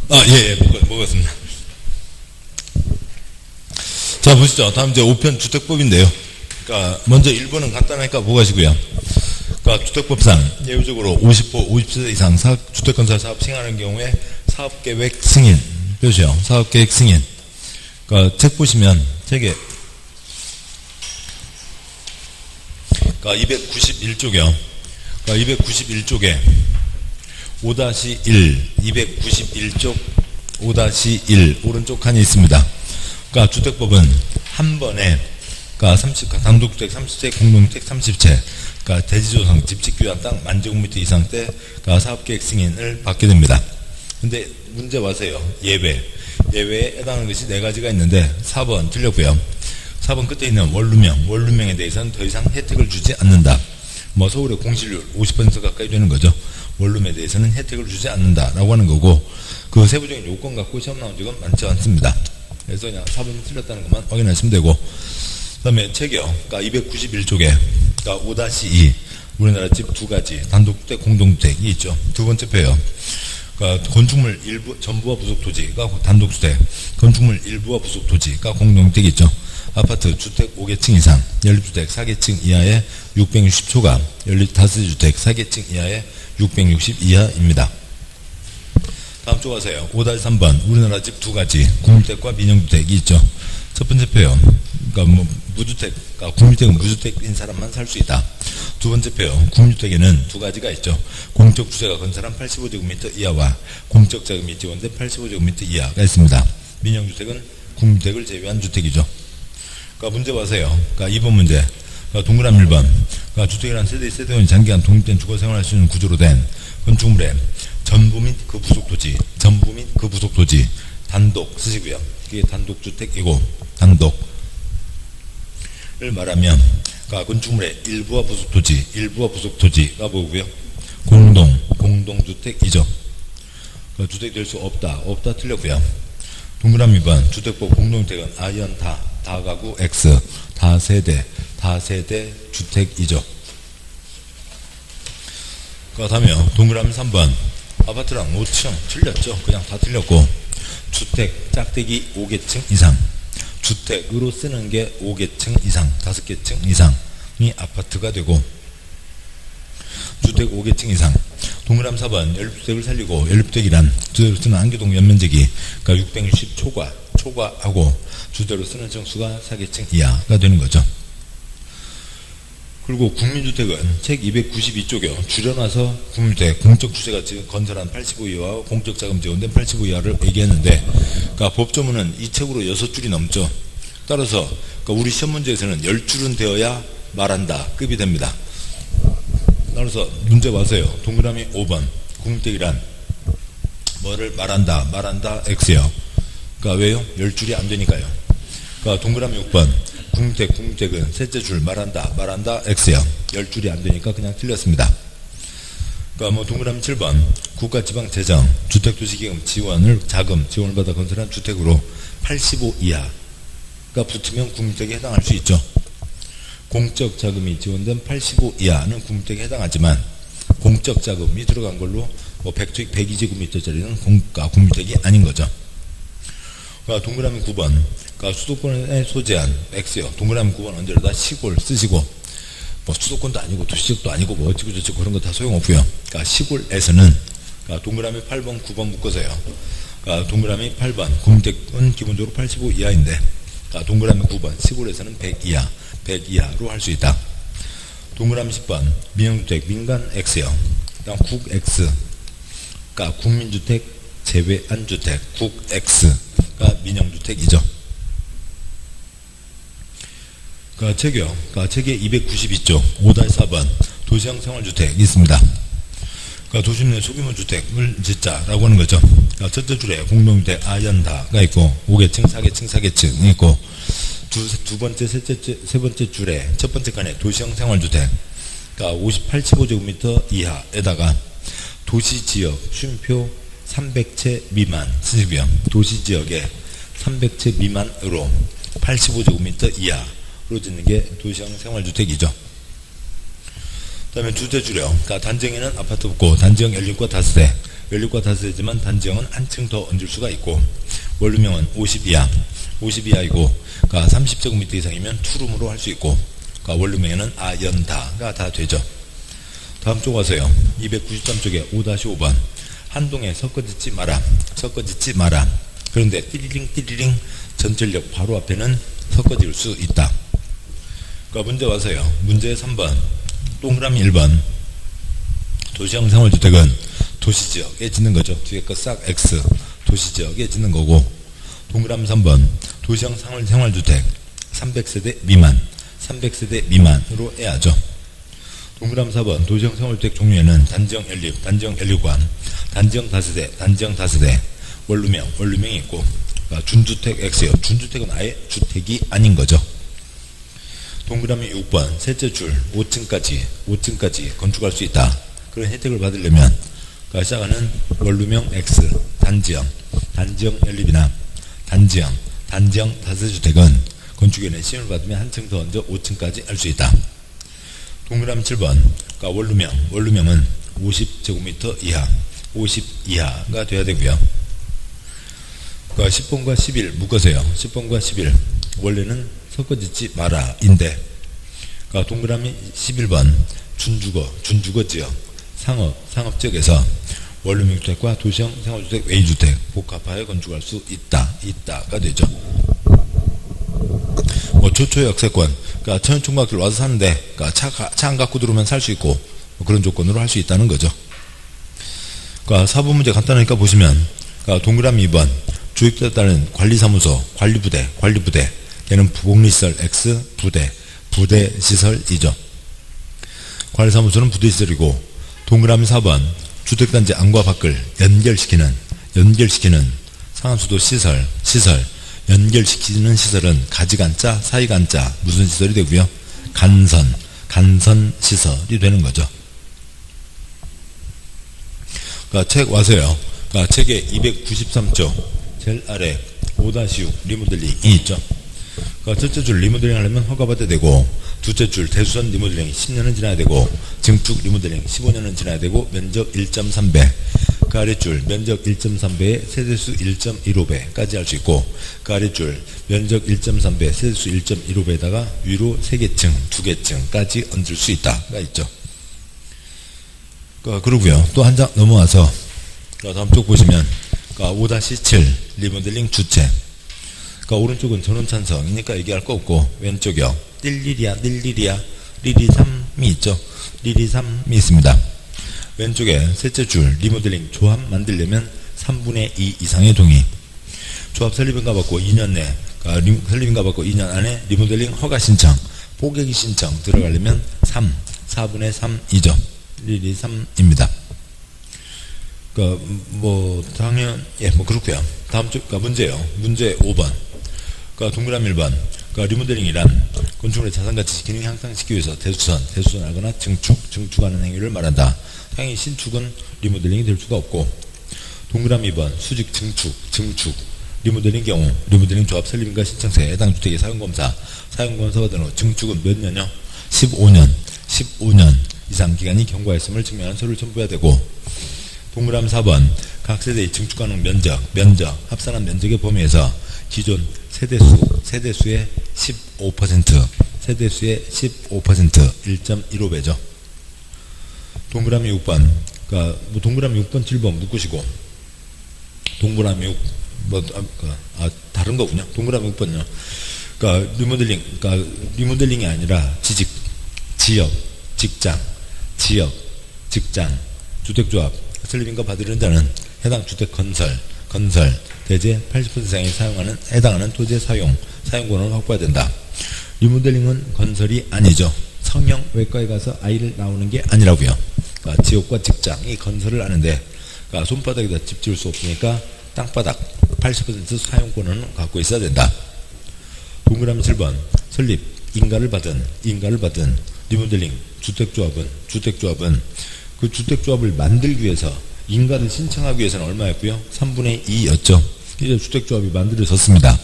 먹었습니다. 자, 보시죠. 다음 이제 5편 주택법인데요. 그러니까 먼저 1번은 간단하니까 보고 가시고요. 그러니까 주택법상 예외적으로 50세 이상 주택건설 사업 승인하는 경우에 사업계획 승인 표시요. 사업계획 승인. 그러니까 책 보시면 책에 그러니까 291쪽이요. 그러니까 291쪽에 5-1 291쪽 5-1 오른쪽 칸이 있습니다. 그러니까 주택법은 한 번에 그러니까 단독주택 30채, 공동주택 30채, 그러니까 대지조성, 집집규한 땅 10,000제곱미터 이상 때 그러니까 사업계획 승인을 받게 됩니다. 근데 문제 와서요. 예외에 해당하는 것이 4가지가 있는데 4번 틀렸고요. 4번 끝에 있는 원룸명에 대해서는 더 이상 혜택을 주지 않는다. 뭐 서울의 공실률 50% 가까이 되는 거죠. 원룸에 대해서는 혜택을 주지 않는다라고 하는 거고, 그 세부적인 요건 갖고 시험 나온 적은 많지 않습니다. 그래서 그냥 4번이 틀렸다는 것만 확인하시면 되고, 그 다음에 책이요. 그러니까 291쪽에 그러니까 5-2 우리나라 집 2가지 단독주택, 공동주택이 있죠. 두 번째 표요. 그러니까 건축물 일부 전부와 부속 토지가 단독주택, 건축물 일부와 부속 토지가 공동주택이 있죠. 아파트 주택 5계층 이상, 연립주택 4계층 이하의 660초가, 연립 다세대 주택 4계층 이하의 660 이하입니다. 다음 쪽 가세요. 5-3번 우리나라 집 2가지 국민주택과 민영주택이 있죠. 첫 번째 표요. 그러니까 무주택, 그러니까 국민주택은 무주택인 사람만 살 수 있다. 두 번째 표요. 국민주택에는 2가지가 있죠. 공적 주제가 건설한 85제곱미터 이하와 공적 자금이 지원된 85제곱미터 이하가 있습니다. 민영주택은 국민주택을 제외한 주택이죠. 그러니까 문제 봐세요. 그러니까 2번 문제. 그러니까 동그라미 1번. 그러니까 주택이란 세대원이 장기간 독립된 주거 생활할 수 있는 구조로 된 건축물의 전부 및 그 부속 토지, 단독 쓰시고요. 그게 단독주택이고, 단독을 말하면, 그러니까 건축물의 일부와 부속 토지가 뭐고요? 공동주택이죠. 그러니까 주택이 될 수 없다 틀렸고요. 동그라미 2번, 주택법 공동주택은 아연 다가구 X, 다세대 주택이죠. 그 다음에 동그라미 3번, 아파트랑 5층 틀렸죠. 그냥 다 틀렸고, 주택 짝대기 5계층 이상, 주택으로 쓰는 게 5계층 이상, 5계층 이상이 아파트가 되고, 주택 5계층 이상. 동그라미 4번, 연립주택을 살리고, 연립주택이란 주택으로 쓰는 한개동 연면적이 그러니까 660초과하고 주택으로 쓰는 층수가 4계층 이하가 되는 거죠. 그리고 국민주택은 책 292쪽이요. 줄여놔서 국민주택, 공적 주제가 지금 건설한 85이하와 공적 자금 지원된 85이하를 얘기했는데, 그러니까 법조문은 이 책으로 6줄이 넘죠. 따라서 그러니까 우리 시험 문제에서는 10줄은 되어야 말한다 급이 됩니다. 따라서 문제 봐서요. 동그라미 5번, 국민주택이란 뭐를 말한다 X요. 그러니까 왜요? 10줄이 안 되니까요. 그러니까 동그라미 6번, 국민주택은 셋째 줄 말한다 X요. 10줄이 안 되니까 그냥 틀렸습니다. 그러니까 동그라미 7번, 국가지방재정 주택도시기금 지원을 받아 건설한 주택으로 85 이하가 붙으면 국민주택에 해당할 수 있죠. 공적 자금이 지원된 85 이하는 국민주택에 해당하지만, 공적 자금이 들어간 걸로 102제곱미터짜리는 국민주택이 아닌 거죠. 그러니까 동그라미 9번, 그러니까 수도권에 소재한 X요. 동그라미 9번 언제나 시골 쓰시고, 수도권도 아니고 도시지역도 아니고 어찌고저찌고 그런 거 다 소용없고요. 그러니까 시골에서는 그러니까 동그라미 8번, 9번 묶어서요. 그러니까 동그라미 8번, 국민주택은 기본적으로 85 이하인데, 그러니까 동그라미 9번, 시골에서는 100 이하로 할 수 있다. 동그라미 10번, 민영주택, 민간 X요. 그다음 국 X, 그러니까 국민주택 제외한 주택, 국 X가 민영주택이죠. 그러니까 책이요. 그러니까 책의 292쪽 5-4번 도시형 생활주택이 있습니다. 그러니까 도심 내 소규모 주택을 짓자라고 하는 거죠. 그러니까 첫째 줄에 공동주택 아연다가 있고 5계층, 4계층이 있고, 두 번째, 세 번째 줄에 첫 번째 칸에 도시형 생활주택, 그러니까 85제곱미터 이하에다가 도시지역 쉼표 300채 미만 쓰시고요. 도시지역에 300채 미만으로 85제곱미터 이하로 짓는 게 도시형 생활주택이죠. 그 다음에 두째 줄이요. 그러니까 단지형에는 아파트 없고 단지형 연립과 다세대, 연립과 다세대지만 단지형은 한층 더 얹을 수가 있고, 원룸형은 50 이하, 50 이하이고, 그러니까 30제곱미터 이상이면 투룸으로 할 수 있고, 그러니까 원룸형에는 연다가 다 되죠. 다음 쪽 와서요. 293쪽에 5-5번. 한동에 섞어짓지 마라. 섞어짓지 마라. 그런데 띠리링 전철역 바로 앞에는 섞어질 수 있다. 그러니까 문제 와서요. 문제 3번. 동그라미 1번. 도시형 생활주택은 도시지역에 짓는 거죠. 뒤에 거 싹 X. 도시지역에 짓는 거고. 동그라미 3번. 도시형 생활주택 300세대 미만. 300세대 미만으로 해야죠. 동그라미 4번. 도시형 생활주택 종류에는 단지형 연립, 단지형 연립관, 단지형 다세대, 원룸형이 있고, 그러니까 준주택 X요. 준주택은 아예 주택이 아닌 거죠. 동그라미 6번. 셋째 줄 5층까지 건축할 수 있다. 그런 혜택을 받으려면, 그러니까 시작하는 원룸형 X, 단지형 연립이나 단지형 다세주택은 건축위원회 시험을 받으면 한층 더 얹어 5층까지 할 수 있다. 동그라미 7번. 그러니까 원룸형은 50제곱미터 이하, 50 이하가 돼야 되고요. 그러니까 10번과 11 묶어서요. 10번과 11 원래는 섞어짓지 마라 인데, 그러니까 동그라미 11번. 준주거지역 상업지역에서 원룸주택과 도시형 생활주택 외주택 복합하여 건축할 수 있다가 되죠. 뭐 초초의 역세권, 그러니까 천연총각들 와서 사는데, 그러니까 차 안 갖고 들어오면 살 수 있고, 뭐 그런 조건으로 할 수 있다는 거죠. 그러니까 사부 문제 간단하니까 보시면, 그러니까 동그라미 2번. 주입자에 따른 관리사무소, 관리부대, 걔는 복리시설 X, 부대 시설이죠. 관리사무소는 부대시설이고, 동그라미 4번. 주택단지 안과 밖을 연결시키는 상하수도 시설, 연결시키는 시설은 가지간자, 사이간자 무슨 시설이 되고요? 간선 시설이 되는 거죠. 그러니까 책 와서요. 그러니까 책의 293조 제일 아래 5-6 리모델링이 있죠. 그러니까 첫째 줄 리모델링 하려면 허가받아야 되고, 둘째 줄 대수선 리모델링 10년은 지나야 되고, 증축 리모델링 15년은 지나야 되고, 면적 1.3배, 그 아래줄 면적 1.3배에 세대수 1.15배까지 할 수 있고, 그 아래줄 면적 1.3배 세대수 1.15배에다가 위로 3개층, 2개층까지 얹을 수 있다가 있죠. 그러고요. 또 한 장 넘어와서 다음 쪽 보시면 5-7 리모델링 주체. 그러니까 오른쪽은 전원 찬성이니까 얘기할 거 없고, 왼쪽이요. 리리3이 있죠. 리리3이 있습니다. 왼쪽에 셋째 줄 리모델링 조합 만들려면 3분의 2 이상의 동의. 조합 설립인가 받고 2년 내, 설립인가 받고 2년 안에 리모델링 허가 신청, 포개기 신청 들어가려면 4분의 3이죠. 리리3입니다. 당연, 그렇고요. 다음 쪽, 문제요. 문제 5번. 동그라미 1번. 리모델링이란 건축물의 자산가치 기능 향상시키기 위해서 대수선하거나 증축하는 행위를 말한다. 당연히 신축은 리모델링이 될 수가 없고, 동그라미 2번. 수직 증축. 리모델링 경우, 리모델링 조합 설립인가 신청서에 해당 주택의 사용검사 받은 후 증축은 몇 년요? 15년 이상 기간이 경과했음을 증명하는 서류를 첨부해야 되고, 동그라미 4번. 각 세대의 증축 가능 면적, 합산한 면적의 범위에서 기존 세대수의 15%, 1.15배죠. 동그라미 6번. 동그라미 6번, 7번 묶으시고, 동그라미 6, 다른 거군요. 동그라미 6번요. 리모델링이 아니라 지역, 직장, 주택조합, 설립인가 받으려는 자는 해당 주택 건설, 대제 80% 이상이 해당하는 토지의 사용권을 확보해야 된다. 리모델링은 건설이 아니죠. 성형외과에 가서 아이를 낳는 게 아니라고요. 지역과 직장이 건설을 하는데, 손바닥에다 집 지을 수 없으니까 땅바닥 80% 사용권은 갖고 있어야 된다. 동그라미 7번. 설립, 인가를 받은 리모델링 주택조합은 그 주택조합을 만들기 위해서, 인가를 신청하기 위해서는 얼마였고요? 3분의 2였죠. 이제 주택조합이 만들어졌습니다.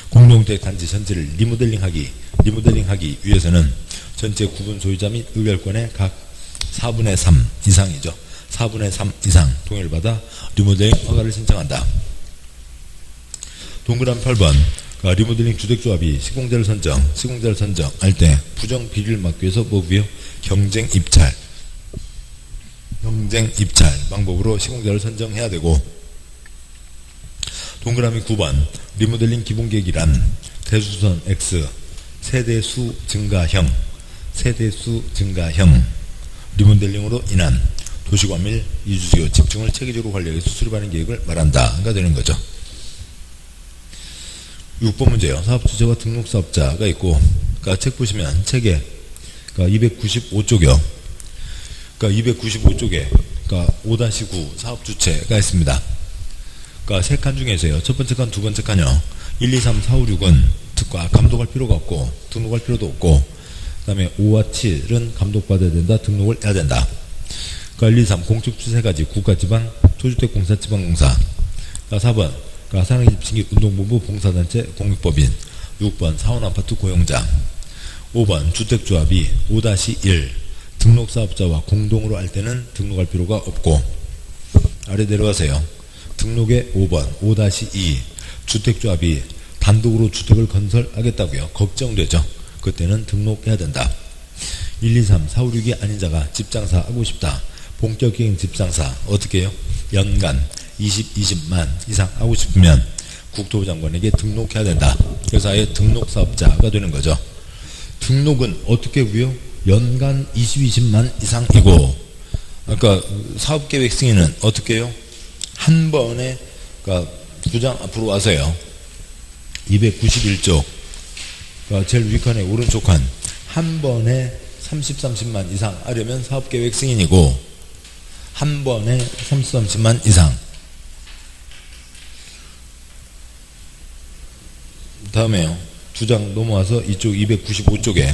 공동주택 단지 전체를 리모델링하기 위해서는 전체 구분 소유자 및 의결권의 각 4분의 3 이상이죠. 4분의 3 이상 동의를 받아 리모델링 허가를 신청한다. 동그라미 8번 리모델링 주택조합이 시공자를 선정할 때 부정 비리를 막기 위해서 뭐고요? 경쟁 입찰 방법으로 시공자를 선정해야 되고, 동그라미 9번 리모델링 기본계획이란 대수선 X 세대수 증가형 리모델링으로 인한 도시과밀 이주지구 집중을 체계적으로 관리하기 위해서 수립하는 계획을 말한다가 되는 거죠. 6번 문제요. 사업주체와 등록사업자가 있고, 책 보시면 책에 295쪽이요. 295쪽에 5-9 사업주체가 있습니다. 세 칸 중에서요. 첫 번째 칸, 두 번째 칸이요. 1, 2, 3, 4, 5, 6은 감독할 필요가 없고 등록할 필요도 없고, 그 다음에 5와 7은 감독받아야 된다, 등록을 해야 된다. 1, 2, 3 공적주 세 가지 국가지방 토주택공사 지방공사. 4번 산업집신기 운동본부 봉사단체 공익법인. 6번 사원아파트 고용자. 5번 주택조합이 5-1 등록사업자와 공동으로 할 때는 등록할 필요가 없고, 아래 내려가세요. 등록의 5번 5-2 주택조합이 단독으로 주택을 건설하겠다고요. 걱정되죠. 그때는 등록해야 된다. 1, 2, 3, 4, 5, 6이 아닌 자가 집장사 하고 싶다. 본격적인 집장사 어떻게 해요? 연간 20만 이상 하고 싶으면 국토부 장관에게 등록해야 된다. 그래서 아예 등록사업자가 되는 거죠. 등록은 어떻게 하고요? 연간 20만 이상이고, 아까 사업계획 승인은 어떻게 해요? 한 번에, 부장 앞으로 와서요. 291쪽, 제일 위칸의 오른쪽 칸, 한 번에 30만 이상 하려면 사업계획 승인이고, 한 번에 30만 이상. 다음에요. 두 장 넘어와서 이쪽 295쪽에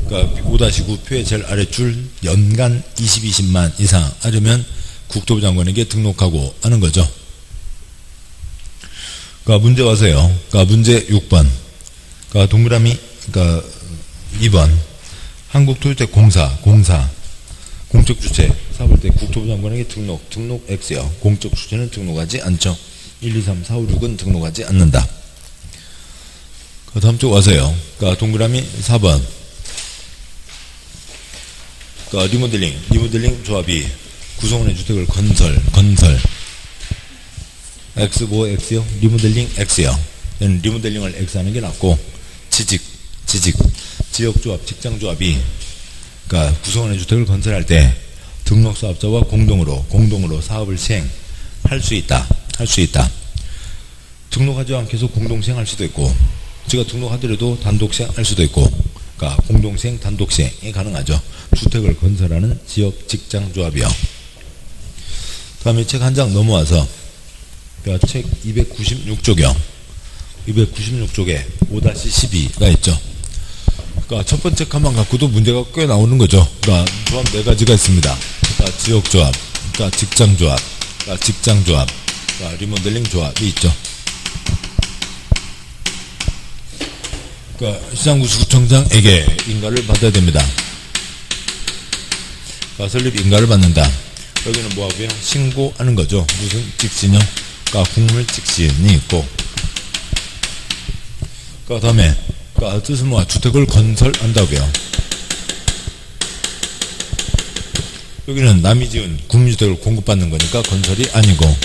5-9 표의 제일 아래줄 연간 20만 이상 하려면 국토부 장관에게 등록하고 하는 거죠. 문제 와서요. 문제 6번. 동그라미 2번 한국토주택공사 공적 주체 사업할 때 국토부 장관에게 등록 X요. 공적 주체는 등록하지 않죠. 1, 2, 3, 4, 5, 6은 등록하지 않는다. 다음 쪽 와서요. 동그라미 4번. 리모델링 조합이 구성원의 주택을 건설 X 뭐 X요? 리모델링 X요. 리모델링을 X 하는 게 낫고, 지역조합, 직장조합이 구성원의 주택을 건설할 때 등록사업자와 공동으로 사업을 시행할 수 있다. 등록하지 않고서 공동시행할 수도 있고, 제가 등록하더라도 단독시행할 수도 있고, 공동시행, 단독시행이 가능하죠. 주택을 건설하는 지역 직장조합이요. 다음에 책 한 장 넘어와서 책 296쪽이요. 296쪽에 5-12가 있죠. 첫 번째 칸만 갖고도 문제가 꽤 나오는 거죠. 조합 4가지가 있습니다. 지역조합, 직장조합, 직장조합, 리모델링 조합이 있죠. 시장구청장에게 인가를 받아야 됩니다. 설립 인가를 받는다. 여기는 뭐하고요? 신고하는 거죠. 무슨 직신요? 국물 직신이 있고, 다음에 뜻은 뭐야? 주택을 건설한다고요. 여기는 남이 지은 국민주택을 공급받는 거니까 건설이 아니고,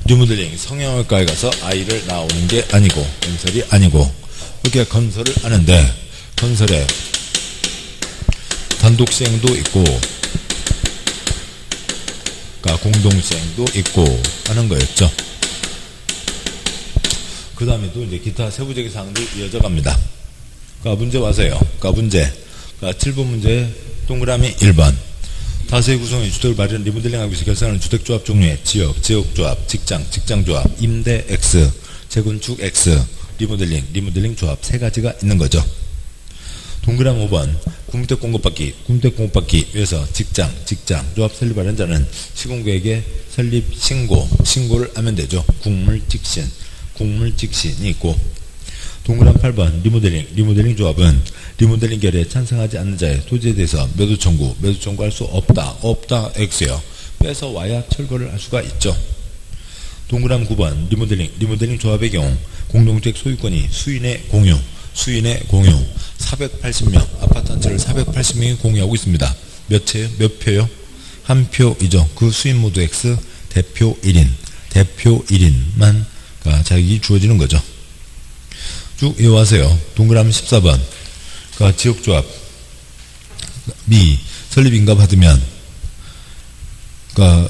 리모델링 성형외과에 가서 아이를 낳아오는 게 아니고, 건설이 아니고, 이렇게 건설을 하는데, 건설에 단독시행도 있고, 공동시행도 있고 하는 거였죠. 그 다음에 또 이제 기타 세부적인 사항들이 이어져 갑니다. 문제 와서요. 문제 7번 문제 동그라미 1번 다수의 구성의 주택을 마련 리모델링하기 위해서 결성하는 주택조합 종류의 지역조합, 직장조합, 임대 X, 재건축 X, 리모델링 조합 3가지가 있는 거죠. 동그라미 5번 국민주택 공급받기 위해서 직장조합 설립하는 자는 시공계획에 설립 신고를 하면 되죠. 국물직신이 있고, 동그란 8번 리모델링 조합은 리모델링 결의에 찬성하지 않는 자의 토지에 대해서 매도 청구할 수 없다 X요. 빼서 와야 철거를 할 수가 있죠. 동그란 9번 리모델링 조합의 경우 공동주택 소유권이 수인의 공유 480명 아파트 한 채를 480명이 공유하고 있습니다. 몇 채요? 몇 표요? 한 표이죠. 그 수인 모두 X 대표 1인만 자격이 주어지는 거죠. 쭉 이어가세요. 동그라미 14번 지역조합 미 설립인가 받으면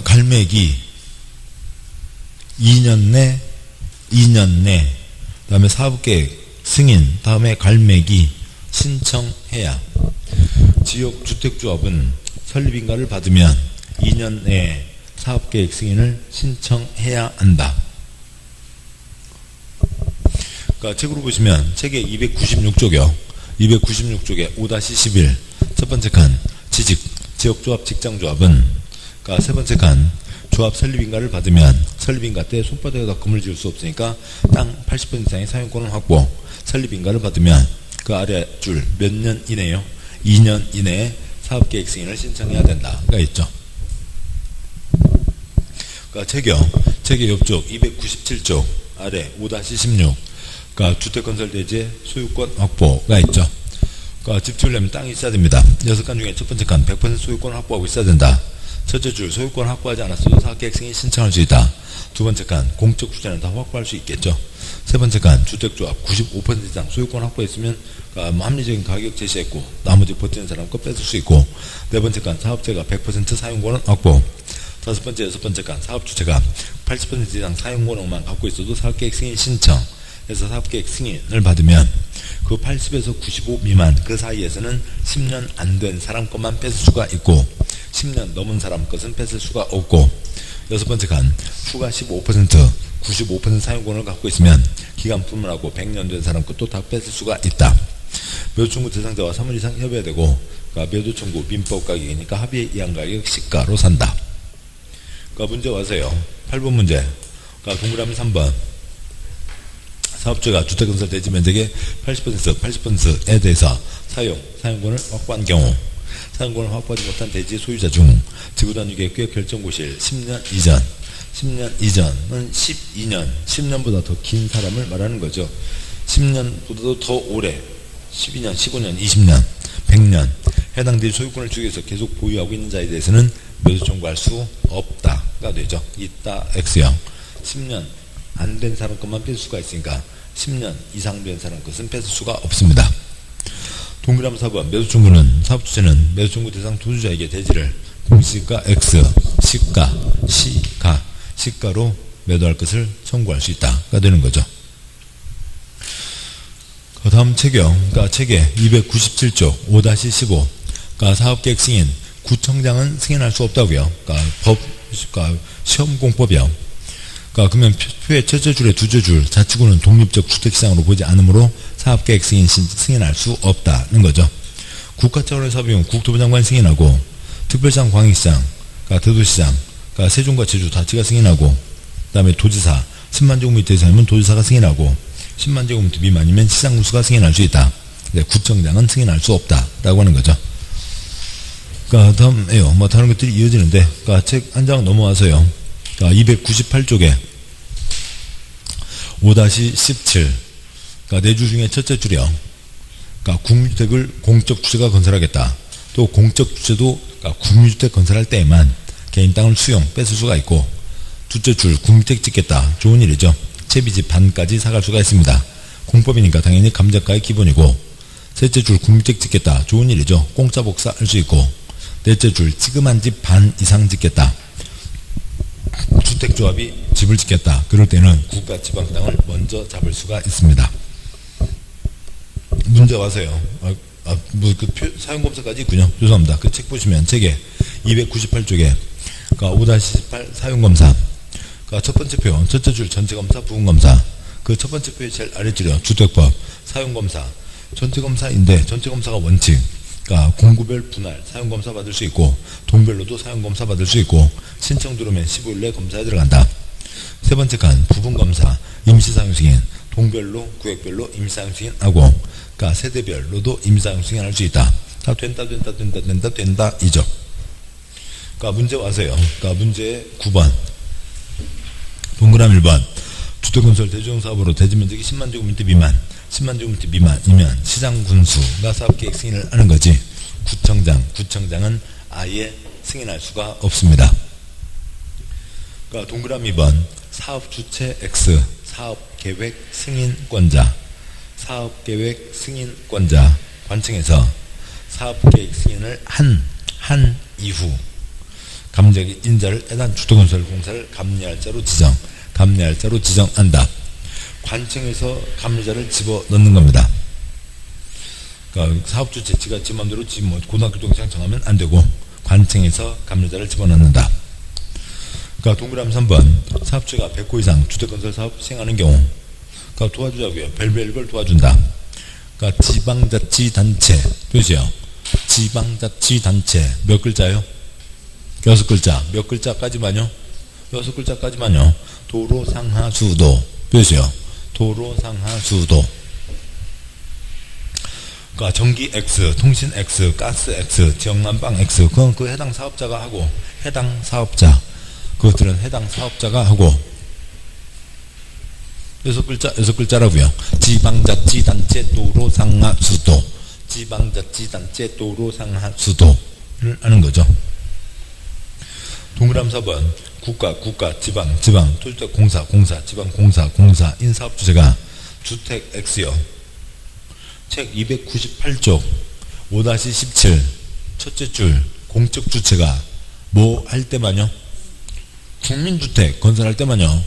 갈매기 2년 내 다음에 사업계획 승인 다음에 갈매기 신청해야 지역주택조합은 설립인가를 받으면 2년 내에 사업계획 승인을 신청해야 한다. 책으로 보시면 책의 296쪽이요. 296쪽에 5-11 첫 번째 칸 지역조합 직장조합은 세 번째 칸 조합 설립인가를 받으면 설립인가 때 손바닥에다 건물 지을 수 없으니까 땅 80% 이상의 사용권을 확보 설립인가를 받으면 그 아래 줄 몇 년 이내요? 2년 이내에 사업계획 승인을 신청해야 된다가 있죠. 책의 옆쪽 297쪽 아래 5-16 주택건설 대지의 소유권 확보가 있죠. 집 지으려면 땅이 있어야 됩니다. 6칸 중에 첫 번째 칸 100% 소유권을 확보하고 있어야 된다. 첫째 줄 소유권 확보하지 않았어도 사업계획 승인 신청할 수 있다. 두 번째 칸 공적 주제는 다 확보할 수 있겠죠. 세 번째 칸 주택조합 95% 이상 소유권 확보했으면 합리적인 가격 제시했고 나머지 버티는 사람 거 뺏을 수 있고 네 번째 칸 사업자가 100% 사용권을 확보 다섯 번째 여섯 번째 칸 사업주체가 80% 이상 사용권만 갖고 있어도 사업계획 승인 신청 해서 사업계획 승인을 받으면 그 80에서 95 미만 그 사이에서는 10년 안 된 사람 것만 뺏을 수가 있고 10년 넘은 사람 것은 뺏을 수가 없고 여섯 번째 칸 추가 95% 사용권을 갖고 있으면 기간 불문하고 100년 된 사람 것도 다 뺏을 수가 있다. 매도 청구 대상자와 3월 이상 협의되고 매도 청구 민법 가격이니까 합의에 의한 가격 시가로 산다. 문제 와서요. 8번 문제 동그라미 3번 사업주가 주택건설 대지 면적의 80%에 대해서 사용권을 확보한 경우 사용권을 확보하지 못한 대지 소유자 중 지구단위계획 결정고시일 10년 이전은 12년 10년보다 더 긴 사람을 말하는 거죠. 10년보다도 더 오래 12년 15년 20년 100년 해당 대지 소유권을 주기위해서 계속 보유하고 있는 자에 대해서는 매도 청구할 수 없다가 되죠. 있다 X형 10년 안 된 사람 것만 뺄 수가 있으니까 10년 이상 된 사람 것은 뺏을 수가 없습니다. 동그라미 4번 매도청구는 사업주체는 매도청구 대상 토지자에게 대지를 공시가 X 시가로 매도할 것을 청구할 수 있다가 되는 거죠. 그 다음 책의 297쪽 5-15 사업계획 승인 구청장은 승인할 수 없다고요. 시험공법이요. 그러면 표의 첫째 줄에 두째 줄 자치구는 독립적 주택시장으로 보지 않으므로 사업계획 승인할 수 없다는 거죠. 국가 차원의 사업이면 국토부 장관이 승인하고 특별시장, 광역시장, 대도시장, 세종과 제주 자치가 승인하고 그 다음에 도지사 10만 제곱미터 이상이면 도지사가 승인하고 10만 제곱미터 미만이면 시장군수가 승인할 수 있다. 구청장은 승인할 수 없다라고 하는 거죠. 다음에요. 다른 것들이 이어지는데 책 한 장 넘어와서요. 298쪽에 5-17 네 줄 중에 첫째 줄이요. 국민주택을 공적 주체가 건설하겠다. 또 공적 주체도 국민주택 건설할 때에만 개인 땅을 수용 뺏을 수가 있고 둘째 줄 국민주택 짓겠다. 좋은 일이죠. 채비집 반까지 사갈 수가 있습니다. 공법이니까 당연히 감정가의 기본이고 셋째 줄 국민주택 짓겠다. 좋은 일이죠. 공짜 복사 할 수 있고 넷째 줄 지금한 집 반 이상 짓겠다. 주택조합이 집을 짓겠다. 그럴 때는 국가 지방 땅을 먼저 잡을 수가 있습니다. 문제 와서요. 사용검사까지 있군요. 죄송합니다. 그 책 보시면 책에 298쪽에 5-18 사용검사 첫 번째 표 첫째 줄 전체검사 부분검사 그 첫 번째 표의 제일 아래줄이요. 주택법 사용검사 전체검사인데 전체검사가 원칙 공구별 분할 사용검사 받을 수 있고 동별로도 사용검사 받을 수 있고 신청 들어오면 15일 내 검사에 들어간다. 세 번째 칸 부분검사 임시사용승인 동별로, 구획별로 임시사용 승인하고, 그러니까 세대별로도 임시사용 승인할 수 있다. 다 된다 이죠. 그러니까 문제 와서요. 그러니까 문제 9번. 동그라미 1번. 주택건설 대주택사업으로 대지면적이 10만 제곱미터 미만, 10만 제곱미터 미만이면 시장군수가 사업계획 승인을 하는 거지. 구청장은 아예 승인할 수가 없습니다. 그러니까 동그라미 2번. 사업주체 X, 사업계획 승인권자, 사업계획 승인권자, 관청에서 사업계획 승인을 한 이후 감정의 인자를 해당 주택건설공사를 감리할자로 지정한다. 관청에서 감리자를 집어넣는 겁니다. 그러니까 사업주체 지가 지 맘대로 고등학교 동생 정하면 안 되고 관청에서 감리자를 집어넣는다. 그러니까 동그라미 3번. 사업주가 100호 이상 주택건설 사업 시행하는 경우, 그러니까 도와주자고요. 별별 도와준다. 그러니까 지방자치단체 표시요. 지방자치단체 몇 글자요? 6글자. 몇 글자까지만요? 6글자까지만요. 도로상하수도 표시요. 도로상하수도. 그러니까 전기 X, 통신 X, 가스 X, 지역난방 X, 그건 그 해당 사업자가 하고, 해당 사업자, 그것들은 해당 사업자가 하고, 6글자라고요. 지방자치단체 도로상하수도, 지방자치단체 도로상하수도를 하는 거죠. 동그라미 4번. 국가, 지방, 토주택공사, 지방공사인 사업주체가 주택 X요. 책 298쪽 5-17 첫째 줄 공적 주체가 뭐 할 때만요? 국민주택 건설할 때만요.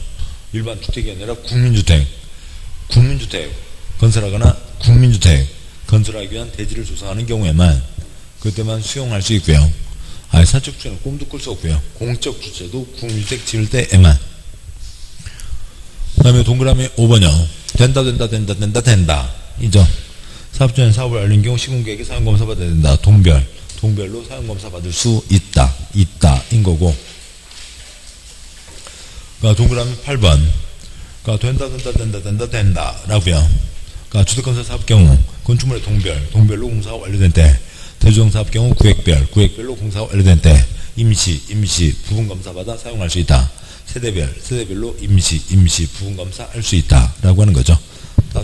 일반 주택이 아니라 국민주택 건설하거나 국민주택 건설하기 위한 대지를 조성하는 경우에만 그때만 수용할 수 있고요. 사적 주체는 꿈도 꿀 수 없고요. 공적 주체도 국민주택 지을 때에만. 그 다음에 동그라미 5번이요. 된다 이죠. 사업주는 사업을 알린 경우 시군계획에 사용검사 받아야 된다. 동별로 사용검사 받을 수 있다인 거고. 그러니까 동그라미 8번. 그러니까 된다라고요. 그러니까 주택건설 사업 경우 건축물의 동별로 공사가 완료된 때, 대주택 사업 경우 구획별로 공사가 완료된 때 임시 부분검사 받아 사용할 수 있다. 세대별로 임시 부분검사 할 수 있다라고 하는 거죠. 다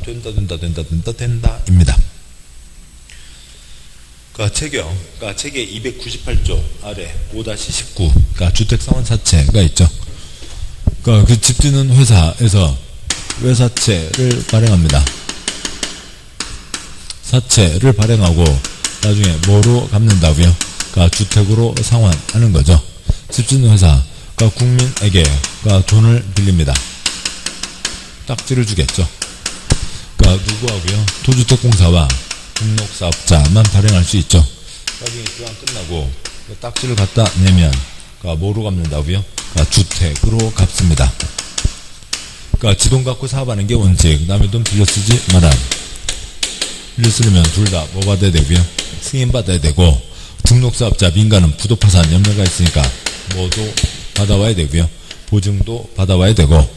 된다입니다. 그러니까 책의 298조 아래 5-19 그러니까 주택상환 사채가 있죠. 그러니까 그 집짓는 회사에서 외사채를 발행합니다. 사채를 발행하고 나중에 뭐로 갚는다고요? 그러니까 주택으로 상환하는 거죠. 집짓는 회사, 그러니까 국민에게 돈을 빌립니다. 딱지를 주겠죠. 그러니까 누구하고요? 토주택공사와 등록사업자만 발행할 수 있죠. 나중에 기간 끝나고 딱지를 갖다 내면 그러니까 뭐로 갚는다고요? 그러니까 주택으로 갚습니다. 그러니까 지 돈 갖고 사업하는 게 원칙. 남의 돈 빌려 쓰지 마라. 빌려 쓰려면 둘 다 뭐 받아야 되고요? 승인 받아야 되고, 등록사업자 민간은 부도파산 염려가 있으니까 뭐도 받아와야 되고요. 보증도 받아와야 되고.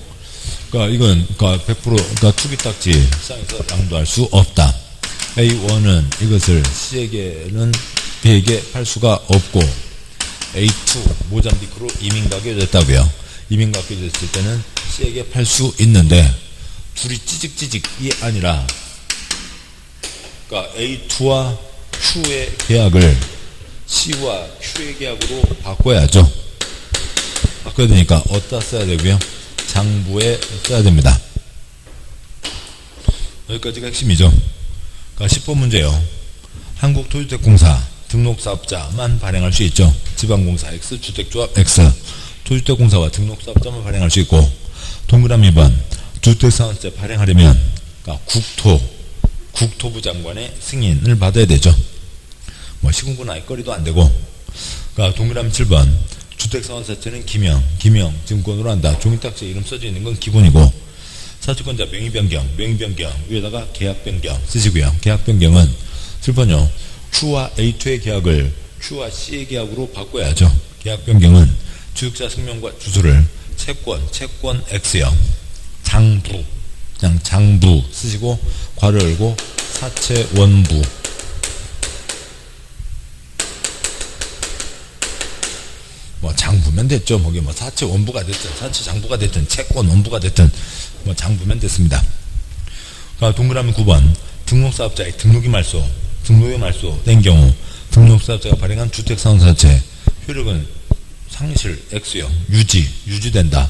그러니까 이건 그러니까 100% 그러니까 투기딱지 시장에서 양도할 수 없다. A1은 이것을 B에게 팔 수가 없고, A2 모잠비크로 이민가게 됐다고요. 이민가게 됐을 때는 C에게 팔 수 있는데 둘이 찌직찌직이 아니라, 그러니까 A2와 Q의 계약을 C와 Q의 계약으로 바꿔야죠. 바꿔야 되니까 어디다 써야 되고요? 장부에 써야 됩니다. 여기까지가 핵심이죠. 그러니까 10번 문제요. 한국토주택공사 등록사업자만 발행할 수 있죠. 지방공사 X, 주택조합 X, 토주택공사와 등록사업자만 발행할 수 있고, 동그라미 2번 주택사업자 발행하려면 그러니까 국토부 장관의 승인을 받아야 되죠. 뭐 시군구나 입거리도 안 되고. 그러니까 동그라미 7번 주택사업자체는 기명 증권으로 한다. 종이딱지에 이름 써져 있는 건 기본이고, 사채권자 명의변경 위에다가 계약변경 쓰시고요. 계약변경은 7번요. Q와 A2의 계약을 Q와 C의 계약으로 바꿔야죠. 계약변경은 주택자姓명과 주소를 채권 X요. 장부 그냥 장부 쓰시고 괄호 열고 사채 원부. 뭐 장부면 됐죠. 뭐게 뭐 사채 원부가 됐든 사채 장부가 됐든 채권 원부가 됐든 뭐 장부면 됐습니다. 그러니까 동그라미 9번 등록사업자의 등록이 말소, 등록이 말소 된 경우 등록사업자가 발행한 주택상환사채 효력은 상실 X요. 유지된다.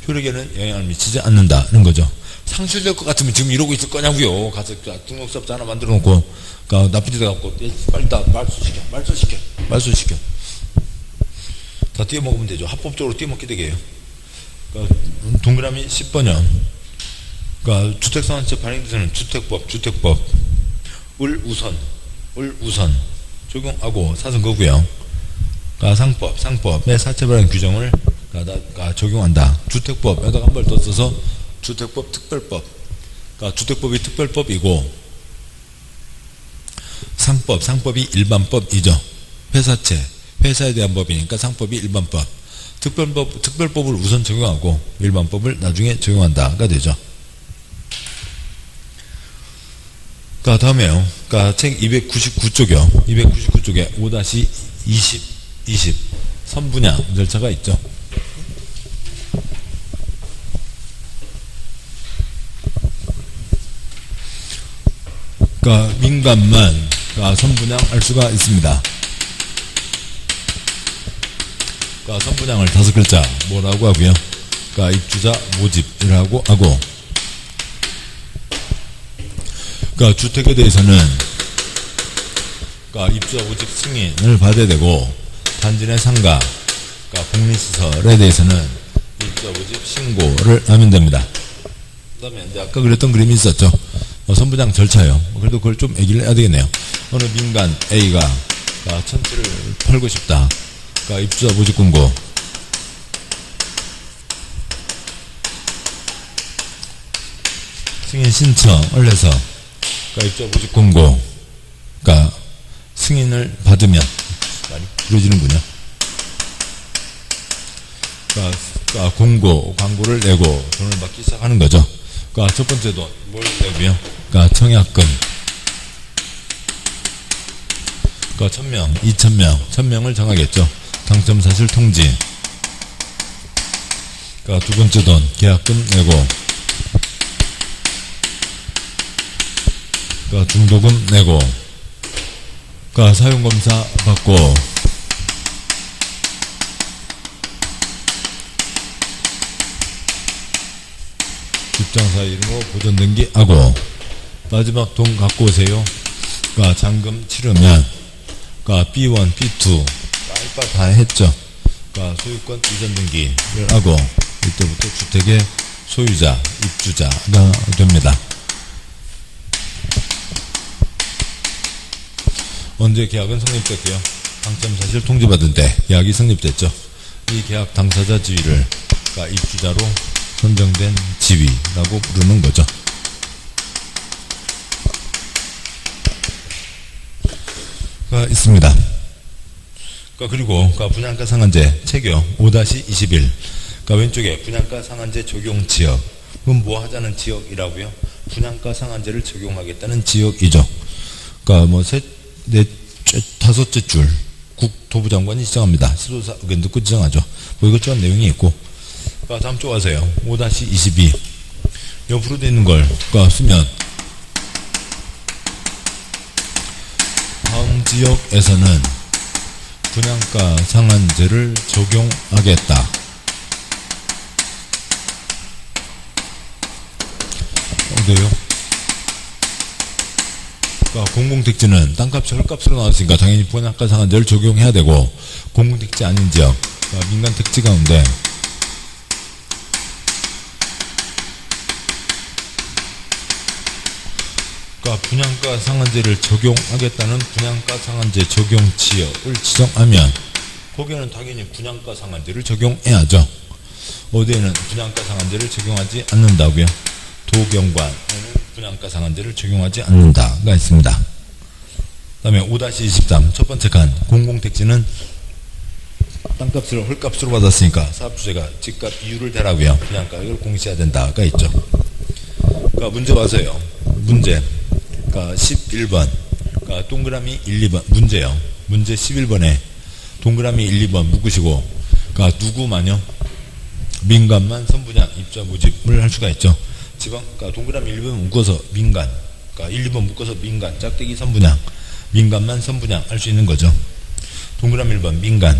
효력에는 영향을 미치지 않는다는 거죠. 상실될 것 같으면 지금 이러고 있을 거냐고요. 가서 등록사업자 하나 만들어 놓고 그러니까 나쁜 짓 해갖고 빨리 다 말소시켜. 다 띄어먹으면 되죠. 합법적으로 띄어먹게 되게 해요. 그러니까 동그라미 10번이요. 그러니까 주택상환세 발행돼서는 주택법을 우선 적용하고 사선 거고요. 그러니까 상법의 사채 발행 규정을 적용한다. 주택법에다가 한 번 더 써서 주택법 특별법. 그러니까 주택법이 특별법이고 상법이 일반법이죠. 회사에 대한 법이니까 상법이 일반법. 특별법을 우선 적용하고 일반법을 나중에 적용한다가 되죠. 그러니까 다음에요. 그러니까 책 299쪽이요. 299쪽에 5-20 선분양 절차가 있죠. 그러니까 민간만 선분양할 수가 있습니다. 그러니까 선분양을 5글자 뭐라고 하고요. 그러니까 입주자 모집이라고 하고, 그러니까 주택에 대해서는 그러니까 입주자 모집 승인을 받아야 되고, 단지 내 상가, 그러니까 공리시설에 대해서는 입주자 모집 신고를 하면 됩니다. 그 다음에 이제 아까 그렸던 그림이 있었죠. 선분양 절차요. 그래도 그걸 좀 얘기를 해야 되겠네요. 어느 민간 A가 천지를 팔고 싶다. 그러니까 입주자 모집 공고. 승인 신청을 해서 그러니까 입주자 모집 공고. 그러니까 승인을 받으면 많이 부러지는군요. 그러니까 광고를 내고 돈을 받기 시작하는 거죠. 그러니까 첫 번째 돈 뭘 내고요? 그러니까 청약금. 그러니까 1000명, 2000명, 1000명을 정하겠죠. 당첨 사실 통지. 그러니까 두 번째 돈 계약금 내고, 그러니까 중도금 내고, 그러니까 사용검사 받고, 입장사 이름으로 보존등기하고, 마지막 돈 갖고 오세요. 그러니까 잔금 치르면 그러니까 B1, B2 알바 다 했죠. 그러니까 소유권 이전 등기를 하고 이때부터 주택의 소유자, 입주자가 됩니다. 언제 계약은 성립됐고요? 당첨 사실 통지받은 때 계약이 성립됐죠. 이 계약 당사자 지위를 그러니까 입주자로 선정된 지위라고 부르는 거죠. 가 있습니다. 그리고 분양가 상한제 책이요. 5-21. 그러니까 왼쪽에 분양가 상한제 적용 지역. 그럼 뭐 하자는 지역이라고요? 분양가 상한제를 적용하겠다는 지역이죠. 그러니까 뭐 다섯째 줄 국토부 장관이 지정합니다. 수도사 의견 듣고 지정하죠. 뭐 이것저것 내용이 있고. 다음 쪽 와서요. 5-22. 옆으로 되어 있는 걸 쓰면 다음 지역에서는 분양가 상한제를 적용하겠다. 어디요? 그러니까 공공택지는 땅값이 헐값으로 나왔으니까 당연히 분양가 상한제를 적용해야 되고, 공공택지 아닌 지역, 그러니까 민간택지 가운데 분양가 상한제를 적용하겠다는 분양가 상한제 적용 지역을 지정하면 거기에는 당연히 분양가 상한제를 적용해야죠. 어디에는 분양가 상한제를 적용하지 않는다고요? 도경관에는 분양가 상한제를 적용하지 않는다가 있습니다. 그 다음에 5-23 첫 번째 칸 공공택지는 땅값을 헐값으로 받았으니까 사업주체가 집값 이율을 대라고요. 분양가격을 공시해야 된다가 있죠. 그러니까 문제 와서요. 문제. 그러니까 11번. 그러니까 동그라미 1, 2번. 문제요. 문제 11번에 동그라미 1, 2번 묶으시고, 그러니까 누구만요? 민간만 선분양, 입자 모집을 할 수가 있죠. 그러니까 동그라미 1, 2번 묶어서 민간. 그러니까 1, 2번 묶어서 민간, 짝대기 선분양. 민간만 선분양 할 수 있는 거죠. 동그라미 1번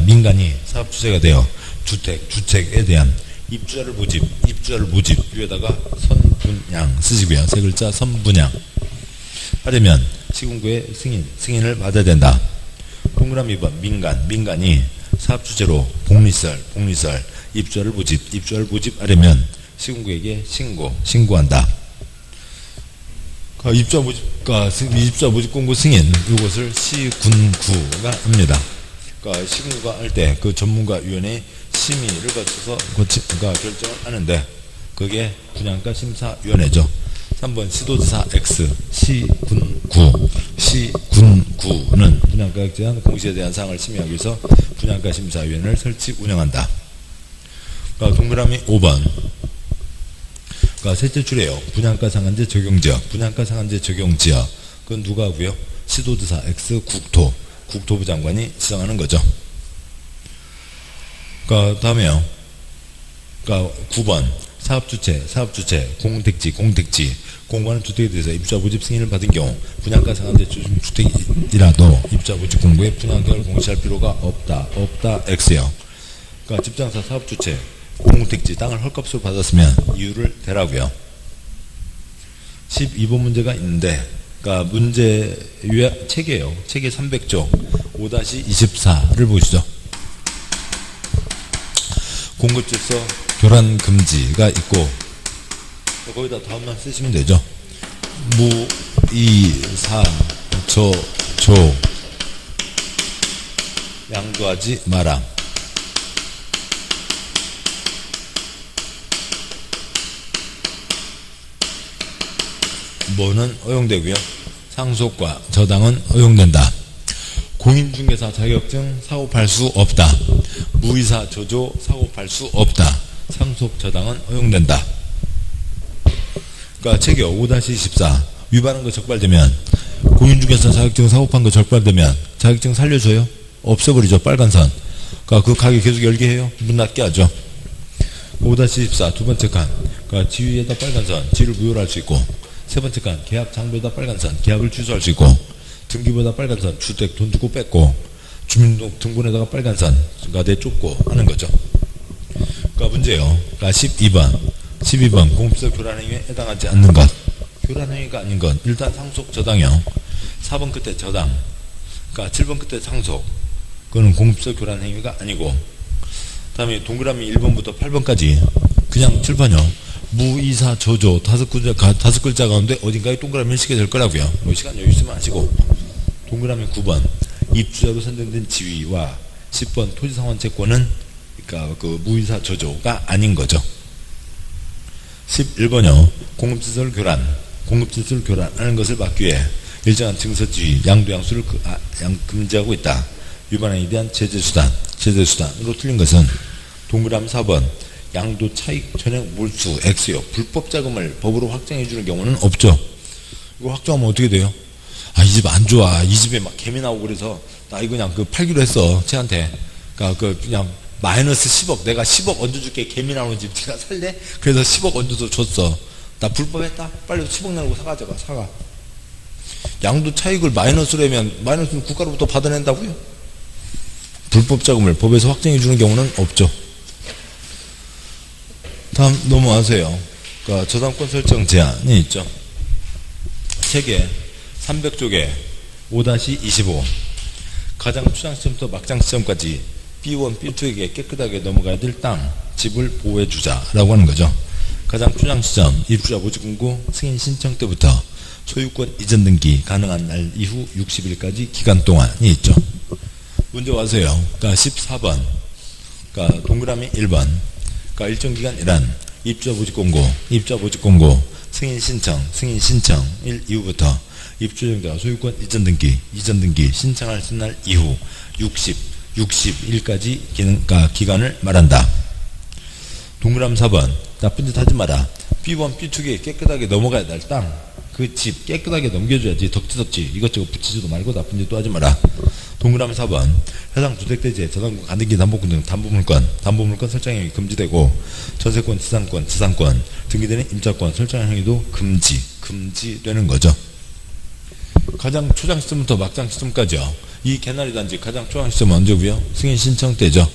민간이 사업주체가 되어 주택에 대한 입주자를 모집 위에다가 선분양 쓰시고요. 세 글자 선분양 하려면 시군구의 승인을 받아야 된다. 동그라미 2번 민간이 사업주체로 복리설 입주자를 모집하려면 시군구에게 신고한다. 입주자 모집 공고 승인 이것을 시군구가 합니다. 그러니까 시군구가 할 때 그 전문가위원회 심의를 거쳐서 결정을 하는데 그게 분양가 심사위원회죠. 3번 시도지사 X 시군구는 분양가에 대한 공시에 대한 사항을 심의하기 위해서 분양가 심사위원회를 설치 운영한다. 그러니까 동그라미 5번. 그러니까 셋째 줄에요. 분양가 상한제 적용지역. 그건 누가 하고요? 시도지사 X 국토부 장관이 지정하는 거죠. 그러니까 다음에요. 그러니까 9번 사업주체 공택지 공부하는 주택에 대해서 입주자 모집 승인을 받은 경우 분양가 상한제 주택이라도 입주자 모집 공고에 분양가를 공시할 필요가 없다 X요. 그러니까 집장사 사업주체 공택지 땅을 헐값으로 받았으면 이유를 대라고요. 12번 문제가 있는데, 그러니까 문제 책이에요. 책의 300조 5-24를 보시죠. 공급질서 교란 금지가 있고 거기다 다음만 쓰시면 되죠. 조 양도하지 마라. 뭐는 허용되고요. 상속과 저당은 허용된다. 공인중개사 자격증 사고팔 수 없다. 무이사 저조 사고팔 수 없다. 상속 저당은 허용된다. 그러니까 책이요. 5-24 위반한 거 적발되면 공인중개사 자격증 사고판 거 적발되면 자격증 살려줘요? 없애버리죠. 빨간 선. 그러니까 그 가게 계속 열게 해요. 문 닫게 하죠. 5-24 두 번째 칸. 그러니까 지위에다 빨간 선. 지위를 무효로 할 수 있고 세 번째 칸 계약 장부에다 빨간 선. 계약을 취소할 수 있고 등기부에다 빨간 선. 주택 돈 주고 뺐고 주민등본에다가 빨간 선. 그러니까 내쫓고 하는 거죠. 그러니까 문제요. 그러니까 12번 공업시설 교란행위에 해당하지 않는 것. 교란행위가 아닌 건 일단 상속 저당형. 4번 끝에 저당. 그러니까 7번 끝에 상속. 그거는 공업시설 교란행위가 아니고 다음에 동그라미 1번부터 8번까지 그냥 칠판요. 무이사 저조 다섯 글자 가운데 어딘가에 동그라미를 쓰게 될 거라고요. 뭐 시간 여유 있으면 하시고 동그라미 9번 입주자로 선정된 지위와 10번 토지상환 채권은 그러니까 그 무이사 저조가 아닌 거죠. 11번요. 공급시설 교란하는 것을 막기 위해 일정한 증서지위, 양도양수를 금지하고 있다. 위반행위에 대한 제재수단으로 틀린 것은 동그라미 4번 양도 차익 전액 몰수 X요. 불법 자금을 법으로 확정해 주는 경우는 없죠. 이거 확정하면 어떻게 돼요? 이 집 안 좋아. 이 집에 막 개미 나오고 그래서 나 이거 그냥 팔기로 했어. 쟤한테. 그러니까 그냥 마이너스 10억. 내가 10억 얹어줄게. 개미 나오는 집 네가 살래? 그래서 10억 얹어서 줬어. 나 불법했다. 빨리 10억 내고 사가. 양도 차익을 마이너스로 하면 마이너스는 국가로부터 받아낸다고요? 불법 자금을 법에서 확정해 주는 경우는 없죠. 다음 넘어가세요. 그러니까 저당권 설정 제한이 있죠. 책에 300쪽에 5-25 가장 추상시점부터 막장시점까지 B1, B2에게 깨끗하게 넘어가야 될 땅, 집을 보호해주자라고 하는 거죠. 가장 추상시점 입주자 모집공고 승인 신청 때부터 소유권 이전 등기 가능한 날 이후 60일까지 기간 동안이 있죠. 문제 와서요. 그러니까 14번 그러니까 동그라미 1번 그러니까 일정 기간이란 입주자 모집공고 승인 신청 일 이후부터 입주자가 소유권 이전 등기 신청할 날 이후 60일까지 기간을 말한다. 동그라미 4번. 나쁜 짓 하지 마라. B1, B2에 깨끗하게 넘어가야 될 땅. 그 집 깨끗하게 넘겨줘야지. 덕지덕지 이것저것 붙이지도 말고 나쁜 짓도 하지 마라. 동그라미 4번. 해당 주택대지에 저당권, 가등기, 담보권 등 담보물권 설정 행위 금지되고 전세권, 지상권 등기되는 임차권 설정 행위도 금지되는 거죠. 가장 초장 시점부터 막장 시점까지요. 이 개나리 단지 가장 초장 시점은 언제고요? 승인 신청 때죠.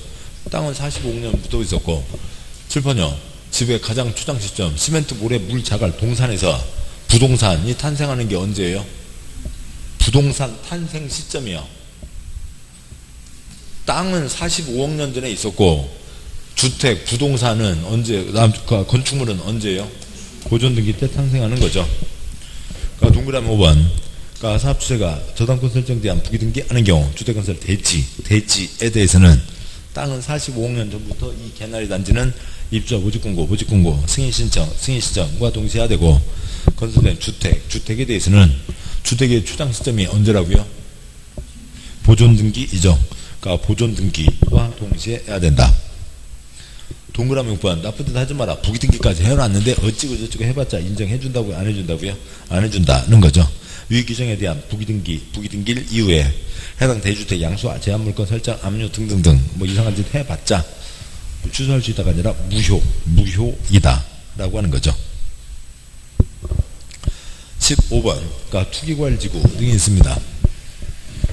땅은 45억년부터 있었고 7번요. 집의 가장 초장 시점 시멘트, 모래, 물, 자갈, 동산에서 부동산이 탄생하는 게 언제예요? 부동산 탄생 시점이요. 땅은 45억 년 전에 있었고 주택, 부동산은 언제, 건축물은 언제예요? 고존등기 때 탄생하는 거죠. 그러니까 동그라미 5번. 그러니까 사업주체가 저당권 설정대한 부기등기 하는 경우 주택건설 대지에 대해서는 땅은 45억 년 전부터 이 개나리 단지는 입주자 모집공고, 승인신청과 동시에 되고 건설된 주택에 대해서는 주택의 초장 시점이 언제라고요? 보존등기이죠. 그러니까 보존등기와 동시에 해야 된다. 동그라미 6번. 나쁜 짓 하지 마라. 부기등기까지 해놨는데 어찌고 저찌고 해봤자 인정해준다고요? 안 해준다고요? 안 해준다는 거죠. 위 규정에 대한 부기등기일 이후에 해당 대주택 양수와 제한물권 설정, 압류 등등등 뭐 이상한 짓 해봤자 취소할 수 있다가 아니라 무효이다 라고 하는 거죠. 15번. 그러니까 투기과열지구 등이 있습니다.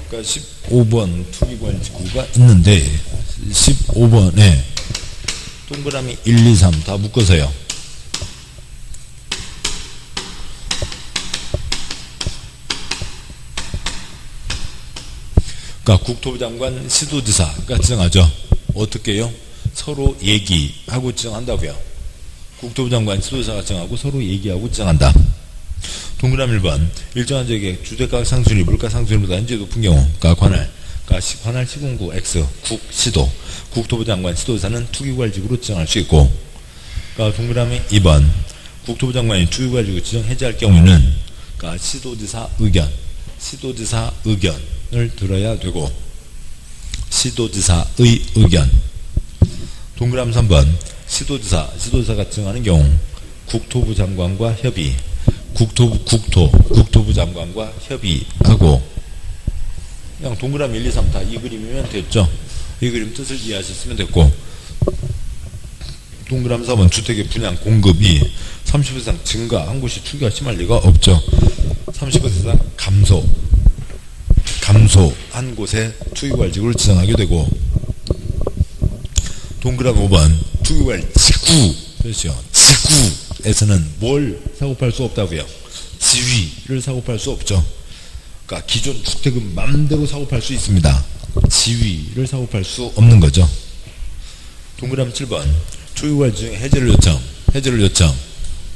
그러니까 15번 투기과열지구가 있는데 15번에 동그라미 1, 2, 3 다 묶어서요. 그러니까 국토부 장관, 시도지사가 지정하죠. 어떻게요? 서로 얘기하고 지정한다고요. 국토부 장관, 시도지사가 지정하고 서로 얘기하고 지정한다. 동그라미 1번. 일정한 지역의 주택가격 상승률이 물가 상승률보다 현저히 높은 경우, 그러니까 관할 시군구 X, 시도, 국토부 장관, 시도지사는 투기과열지구로 지정할 수 있고, 그러니까 동그라미 2번. 국토부 장관이 투기과열지구 지정 해제할 경우는, 그러니까 시도지사 의견을 들어야 되고, 시도지사의 의견. 동그라미 3번. 시도지사가 지정하는 경우, 국토부 장관과 협의, 국토부 장관과 협의하고, 그냥 동그라미 1, 2, 3 다 이 그림이면 됐죠. 이 그림 뜻을 이해하셨으면 됐고, 동그라미 4번. 주택의 분양 공급이 30% 이상 증가한 곳이 투기가 심할 리가 없죠. 30% 이상 감소한 곳에 투기과열지구를 지정하게 되고, 동그라미 5번. 투기과열지구, 그렇죠. 지구에서는 뭘 사고팔 수 없다고요? 지위를 사고팔 수 없죠. 그러니까 기존 주택은 마음대로 사고팔 수 있습니다. 지위를 사고팔 수 없는 거죠. 동그라미 7번. 투기과열지구 해제를 요청.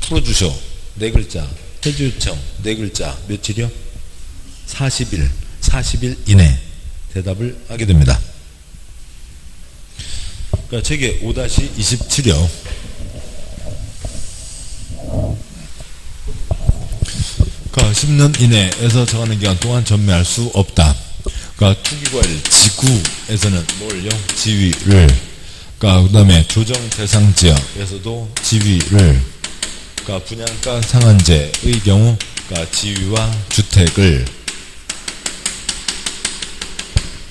풀어주쇼. 4글자. 해제 요청 4글자. 며칠이요? 40일 이내 대답을 하게 됩니다. 그러니까 책의 5-27이요. 그러니까 10년 이내에서 정하는 기간 동안 전매할 수 없다. 그러니까 투기과열 지구에서는 뭘요? 지위를. 그러니까 그 다음에 조정 대상 지역에서도 지위를. 그러니까 분양가 상한제의 경우, 그러니까 지위와 주택을.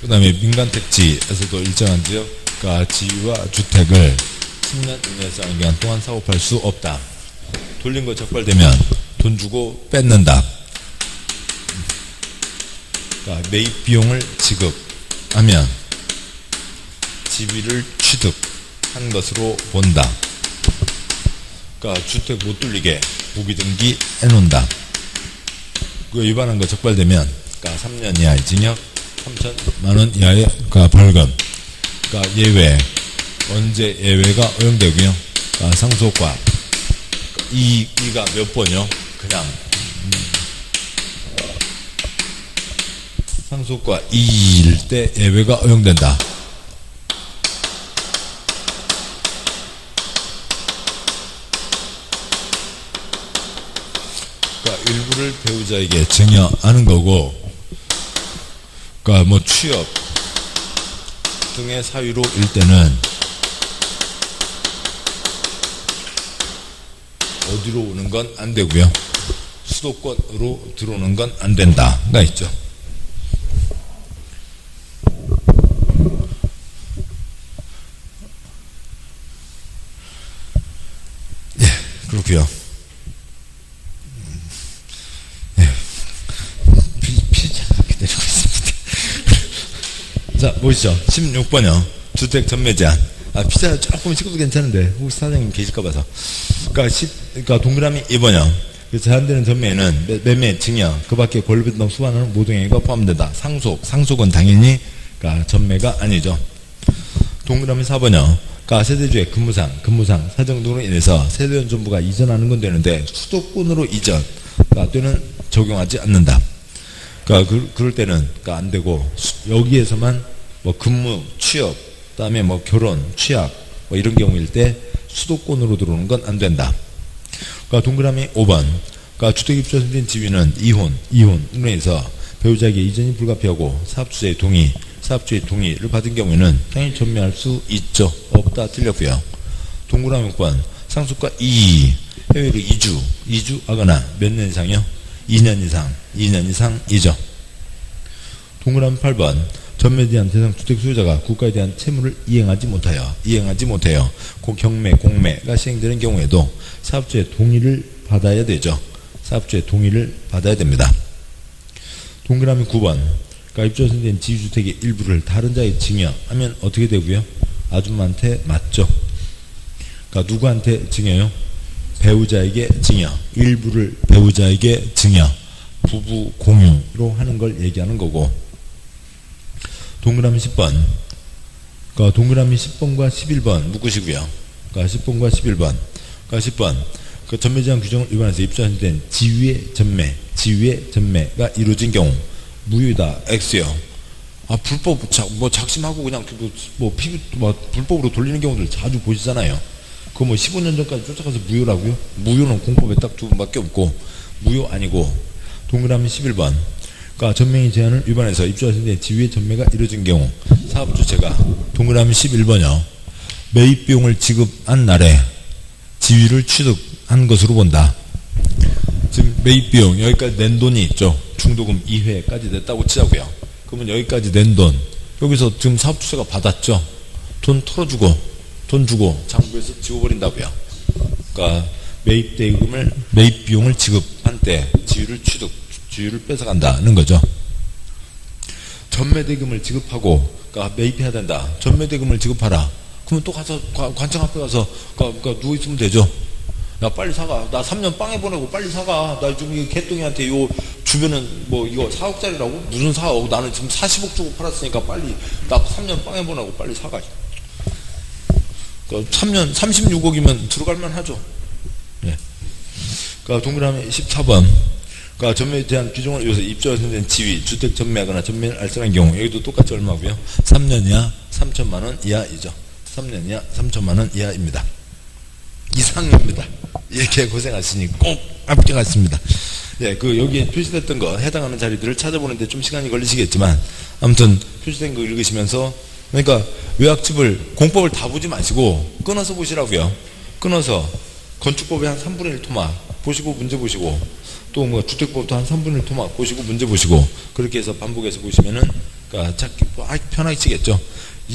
그 다음에 민간택지에서도 일정한 지역, 그러니까 지위와 주택을 10년 이내에서 하는 기간 동안 사고팔 수 없다. 돌린 거 적발되면 돈 주고 뺏는다. 그러니까 매입 비용을 지급하면 지위를 취득한 것으로 본다. 그러니까 주택 못 돌리게 부기등기 해놓는다. 그 위반한 거 적발되면, 그러니까 3년 이하의 징역, 3천만 원 이하의 벌금. 그러니까 예외. 언제 예외가 허용되고요? 그러니까 상속과 이가 몇 번이요? 그냥 상속과 2일 때 예외가 허용된다. 그러니까 일부를 배우자에게 증여하는 거고, 그러니까 뭐 취업 등의 사유로 일 때는 어디로 오는 건 안 되고요. 수도권으로 들어오는 건 안 된다가 있죠. 예, 그렇고요. 예, 피자 기다리고 있습니다. 자, 보시죠. 16번이요. 주택 전매 제한. 피자 조금 식어도 괜찮은데 혹시 사장님 계실까 봐서. 그러니까 동그라미 2번이요. 제한되는 전매에는 매매, 증여, 그 밖에 권리부 등 수반하는 모든 행위가 포함된다. 상속은 당연히 전매가 아니죠. 동그라미 4번이요. 세대주의 근무상, 사정 등으로 인해서 세대원 전부가 이전하는 건 되는데 수도권으로 이전, 또는 적용하지 않는다. 그럴 때는 안 되고 여기에서만 뭐 근무, 취업, 그다음에 뭐 결혼, 취약 뭐 이런 경우일 때 수도권으로 들어오는 건 안 된다. 동그라미 5번. 주택 입주 선된 지위는 이혼으로 해서 배우자에게 이전이 불가피하고 사업주의 동의를 받은 경우에는 당연히 전매할 수 있죠. 없다 틀렸고요. 동그라미 6번. 상속과 이의, 해외로 이주하거나 몇 년 이상이요? 2년 이상이죠. 동그라미 8번. 전매에 대한 대상 주택 소유자가 국가에 대한 채무를 이행하지 못하여 공매가 시행되는 경우에도 사업주의 동의를 받아야 되죠. 사업주의 동의를 받아야 됩니다. 동그라미 9번. 입주 선된 지주택의 일부를 다른 자에게 증여하면 어떻게 되고요? 아줌마한테 맞죠. 누구한테 증여요? 배우자에게 증여. 일부를 배우자에게 증여. 부부 공유로 하는 걸 얘기하는 거고. 동그라미 10번. 동그라미 10번과 11번 묶으시고요. 10번과 11번. 10번. 전매 제한 규정을 위반해서 입주된 지위의 전매가 이루어진 경우 무효다. X요. 불법 작심하고 그냥 불법으로 돌리는 경우들 자주 보시잖아요. 그거 15년 전까지 쫓아가서 무효라고요? 무효는 공법에 딱 두 번밖에 없고 무효 아니고. 동그라미 11번. 전매의 제한을 위반해서 입주하신 지위의 전매가 이루어진 경우 사업주체가 동그라미 11번이요. 매입 비용을 지급한 날에 지위를 취득한 것으로 본다. 지금 매입 비용 여기까지 낸 돈이 있죠. 중도금 2회까지 냈다고 치자고요. 그러면 여기까지 낸 돈 여기서 지금 사업주체가 받았죠. 돈 털어주고 돈 주고 장부에서 지워버린다고요. 매입 비용을 지급한 때 지위를 뺏어간다는 거죠. 전매대금을 지급하고, 매입해야 된다. 전매대금을 지급하라. 그러면 또 가서, 관청 앞에 가서, 누워있으면 되죠. 야, 빨리 사가. 나 3년 빵에 보내고 빨리 사가. 나 지금 이 개똥이한테 요 주변은 이거 4억짜리라고? 무슨 4억? 나는 지금 40억 주고 팔았으니까 빨리, 나 3년 빵에 보내고 빨리 사가. 3년, 36억이면 들어갈만 하죠. 네. 동그라미 14번. 전매에 대한 규정을 위해서 입주가 선된 지위, 주택 전매하거나 전매를 알선한 경우 여기도 똑같이 얼마고요? 3년 이하 3천만 원 이하이죠. 3년 이하 3천만 원 이하입니다. 이상입니다. 이렇게 고생하시니 꼭 합격하십니다. 예, 여기에 표시됐던 거 해당하는 자리들을 찾아보는데 좀 시간이 걸리시겠지만 아무튼 표시된 거 읽으시면서 그러니까 요약집을 공법을 다 보지 마시고 끊어서 보시라고요. 끊어서 건축법의 한 3분의 1 토막 보시고 문제 보시고 또 주택법도 한 3분의 1 토막 보시고 문제 보시고 그렇게 해서 반복해서 보시면은 찾기 편하시겠죠.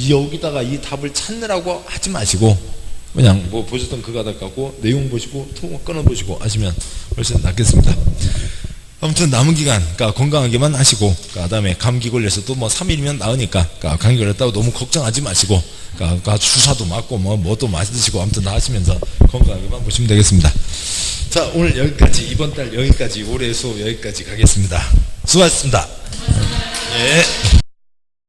여기다가 이 답을 찾느라고 하지 마시고 그냥 보셨던 그 가닥 갖고 내용 보시고 토막 끊어 보시고 하시면 훨씬 낫겠습니다. 아무튼 남은 기간 건강하게만 하시고 그다음에 감기 걸려서도 3일이면 나으니까 감기 걸렸다고 너무 걱정하지 마시고 주사도 맞고 뭐도 맞으시고 아무튼 다 하시면서 건강하게만 보시면 되겠습니다. 자, 오늘 여기까지 이번 달 여기까지 올해 수업 여기까지 가겠습니다. 수고하셨습니다. 예.